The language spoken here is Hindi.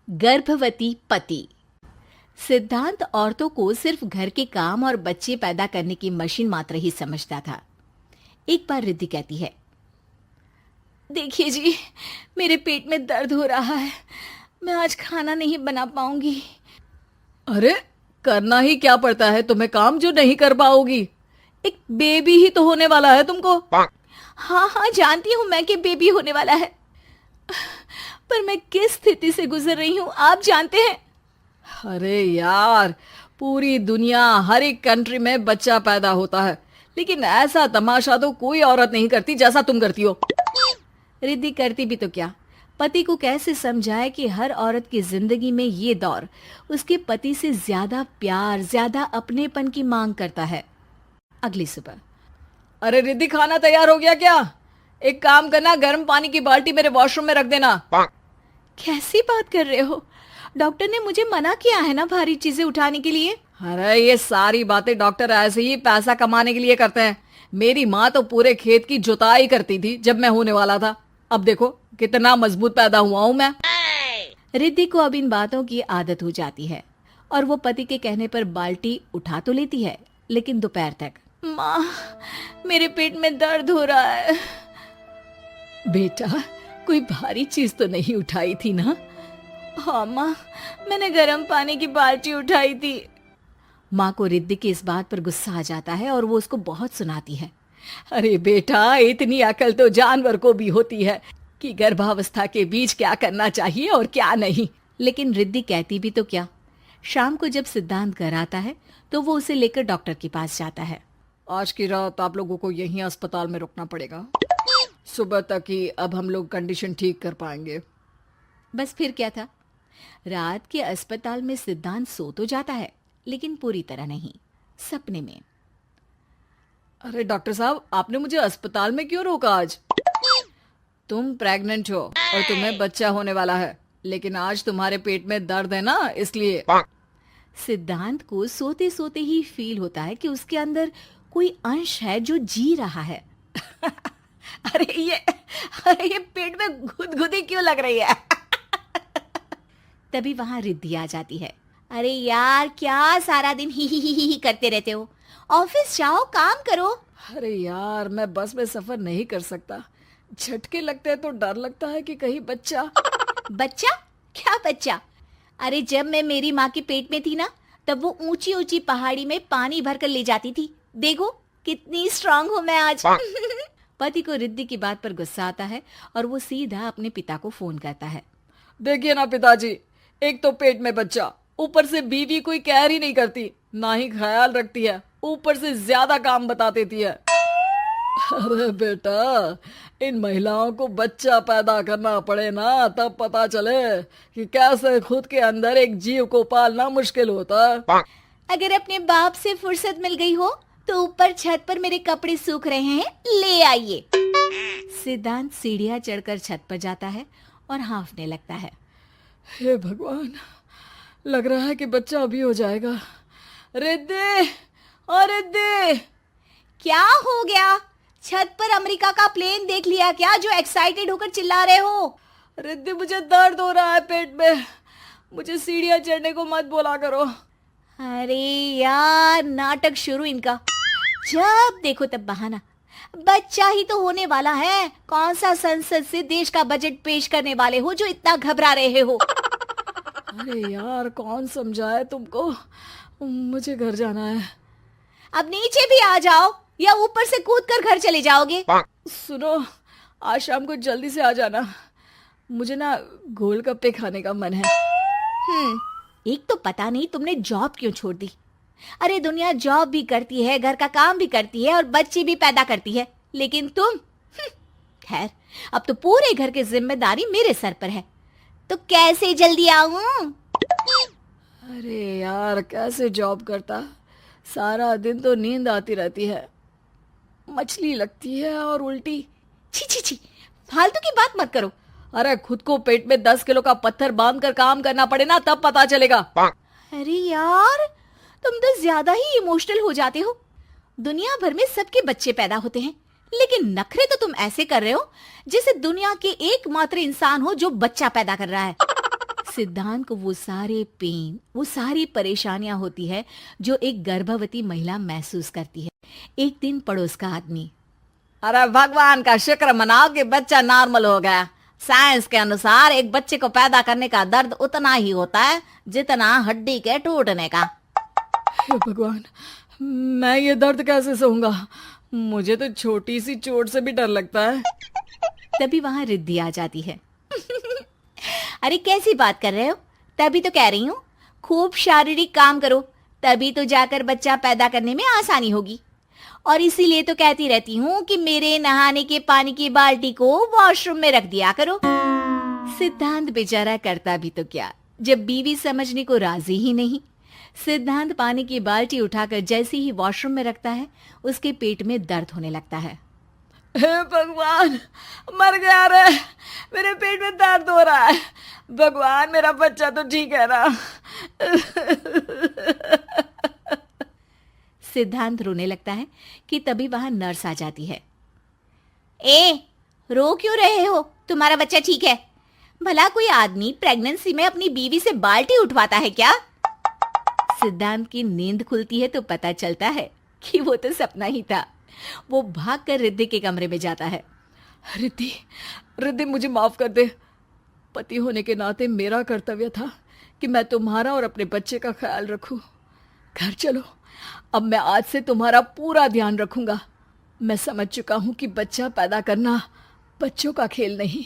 गर्भवती पति। सिद्धांत औरतों को सिर्फ घर के काम और बच्चे पैदा करने की मशीन मात्र ही समझता था। एक बार रिद्धि कहती है, देखिए जी, मेरे पेट में दर्द हो रहा है, मैं आज खाना नहीं बना पाऊंगी। अरे करना ही क्या पड़ता है तुम्हें काम जो नहीं कर पाओगी? एक बेबी ही तो होने वाला है तुमको। हाँ हाँ जानती हूँ मैं कि बेबी होने वाला है, पर मैं किस स्थिति से गुजर रही हूँ आप जानते हैं। अरे यार, पूरी दुनिया हर एक कंट्री में बच्चा पैदा होता है, लेकिन ऐसा तमाशा तो कोई औरत नहीं करती जैसा तुम करती हो। रिद्धि करती भी तो क्या, पति को कैसे समझाए कि हर औरत की जिंदगी में ये दौर उसके पति से ज्यादा प्यार, ज्यादा अपनेपन की मांग करता है। अगली सुबह, अरे रिद्धि, खाना तैयार हो गया क्या? एक काम करना, गर्म पानी की बाल्टी मेरे वॉशरूम में रख देना। कैसी बात कर रहे हो? डॉक्टर ने मुझे मना किया है ना भारी चीजें उठाने के लिए। अरे ये सारी बातें डॉक्टर ऐसे ही पैसा कमाने के लिए करते हैं। मेरी माँ तो पूरे खेत की जुताई करती थी जब मैं होने वाला था। अब देखो कितना मजबूत पैदा हुआ हूँ मैं। रिद्धि को अब इन बातों की आदत हो जाती है और वो पति के कहने पर बाल्टी उठा तो लेती है, लेकिन दोपहर तक। माँ, मेरे पेट में दर्द हो रहा है। बेटा, कोई भारी चीज तो नहीं उठाई थी ना? हाँ माँ, मैंने गर्म पानी की बाल्टी उठाई थी। माँ को रिद्धि की इस बात पर गुस्सा आ जाता है और वो उसको बहुत सुनाती है। अरे बेटा, इतनी अकल तो जानवर को भी होती है कि गर्भावस्था के बीच क्या करना चाहिए और क्या नहीं। लेकिन रिद्धि कहती भी तो क्या। शाम को जब सिद्धांत घर आता है तो वो उसे लेकर डॉक्टर के पास जाता है। आज की रात आप लोगों को यहीं अस्पताल में रुकना पड़ेगा, सुबह तक ही अब हम लोग कंडीशन ठीक कर पाएंगे। बस फिर क्या था, रात के अस्पताल में सिद्धांत सो तो जाता है, लेकिन पूरी तरह नहीं, सपने में। अरे डॉक्टर साहब, आपने मुझे अस्पताल में क्यों रोका आज? तुम प्रेग्नेंट हो और तुम्हें बच्चा होने वाला है, लेकिन आज तुम्हारे पेट में दर्द है ना, इसलिए। सिद्धांत को सोते सोते ही फील होता है कि उसके अंदर कोई अंश है जो जी रहा है। अरे ये पेट में गुदगुदी क्यों लग रही है? तभी वहां रिद्धि आ जाती है। अरे यार, क्या सारा दिन ही करते रहते हो? ऑफिस जाओ, काम करो। अरे यार, मैं बस में सफर नहीं कर सकता। झटके लगते हैं तो डर लगता है कि कहीं बच्चा। बच्चा? क्या बच्चा? अरे जब मैं मेरी माँ के पेट में थी ना, तब वो ऊंची ऊंची पहाड़ी में पानी भर कर ले जाती थी। देखो कितनी स्ट्रांग हूँ मैं आज। पति को रिद्धि की बात पर गुस्सा आता है और वो सीधा अपने पिता को फोन करता है। देखिए ना पिताजी, एक तो पेट में बच्चा, ऊपर से बीवी कोई केयर ही नहीं करती, ना ही ख्याल रखती है, ऊपर से ज्यादा काम बता देती है। अरे बेटा, इन महिलाओं को बच्चा पैदा करना पड़े ना, तब पता चले कि कैसे खुद के अंदर एक जीव को पालना मुश्किल होता है। अगर अपने बाप से फुर्सत मिल गई हो तो ऊपर छत पर मेरे कपड़े सूख रहे हैं, ले आइए। सिद्धांत सीढ़ियां चढ़कर छत पर जाता है और हांफने लगता है। हे भगवान, लग रहा है कि बच्चा अभी हो जाएगा। रिद्धि, ओ रिद्धि! क्या हो गया? छत पर अमेरिका का प्लेन देख लिया क्या जो एक्साइटेड होकर चिल्ला रहे हो? रिद्धि, मुझे दर्द हो रहा है पेट में, मुझे सीढ़ियां चढ़ने को मत बोला करो। अरे यार, नाटक शुरू इनका। जब देखो तब बहाना। बच्चा ही तो होने वाला है, कौन सा संसद से देश का बजट पेश करने वाले हो जो इतना घबरा रहे हो? अरे यार, कौन समझाए तुमको, मुझे घर जाना है। अब नीचे भी आ जाओ या ऊपर से कूदकर घर चले जाओगे? सुनो, आज शाम को जल्दी से आ जाना, मुझे ना गोलगप्पे खाने का मन है। एक तो पता नहीं तुमने जॉब क्यों छोड़ दी। अरे दुनिया जॉब भी करती है, घर का काम भी करती है और बच्चे भी पैदा करती है, लेकिन तुम। खैर, अब तो पूरे घर की जिम्मेदारी मेरे सर पर है, तो कैसे जल्दी आऊं? अरे यार, कैसे जॉब करता, सारा दिन तो नींद आती रहती है, मछली लगती है और उल्टी। छी छी छी, फालतू की बात मत करो। अरे खुद को पेट में 10 किलो का पत्थर बांध कर काम करना पड़े ना, तब पता चलेगा। अरे यार, तुम तो ज्यादा ही इमोशनल हो जाते हो। दुनिया भर में सबके बच्चे पैदा होते हैं, लेकिन नखरे तो तुम ऐसे कर रहे हो जैसे दुनिया के एकमात्र इंसान हो जो बच्चा पैदा कर रहा है। सिद्धांत को वो सारे पेन, वो सारी परेशानियां होती है जो एक गर्भवती महिला महसूस करती है। एक दिन पड़ोस का आदमी, अरे भगवान का शुक्र मनाओ कि बच्चा नॉर्मल हो गया। साइंस के अनुसार एक बच्चे को पैदा करने का दर्द उतना ही होता है जितना हड्डी के टूटने का। हे भगवान, मैं ये दर्द कैसे सहूंगा? मुझे तो छोटी सी चोट से भी डर लगता है। तभी वहां रिद्धि आ जाती है। अरे कैसी बात कर रहे हो? तभी तो कह रही हूँ, खूब शारीरिक काम करो, तभी तो जाकर बच्चा पैदा करने में आसानी होगी। और इसीलिए तो कहती रहती हूँ कि मेरे नहाने के पानी की बाल्टी को वॉशरूम में रख दिया करो। सिद्धांत बेचारा करता भी तो क्या, जब बीवी समझने को राजी ही नहीं। सिद्धांत पानी की बाल्टी उठाकर जैसे ही वॉशरूम में रखता है, उसके पेट में दर्द होने लगता है। हे भगवान, मर गया रे, मेरे पेट में दर्द हो रहा है। भगवान, मेरा बच्चा तो ठीक है ना? सिद्धांत रोने लगता है कि तभी वहां नर्स आ जाती है। ए, रो क्यों रहे हो? तुम्हारा बच्चा ठीक है। भला कोई आदमी प्रेगनेंसी में अपनी बीवी से बाल्टी उठवाता है क्या? सिद्धांत की नींद खुलती है तो पता चलता है कि वो तो सपना ही था। वो भागकर रिद्धि के कमरे में जाता है। रिद्धि, रिद्धि मुझे माफ कर दे। पति होने के नाते मेरा कर्तव्य था कि मैं तुम्हारा और अपने बच्चे का ख्याल रखूं। घर चलो, अब मैं आज से तुम्हारा पूरा ध्यान रखूंगा। मैं समझ चुका हूं कि बच्चा पैदा करना बच्चों का खेल नहीं,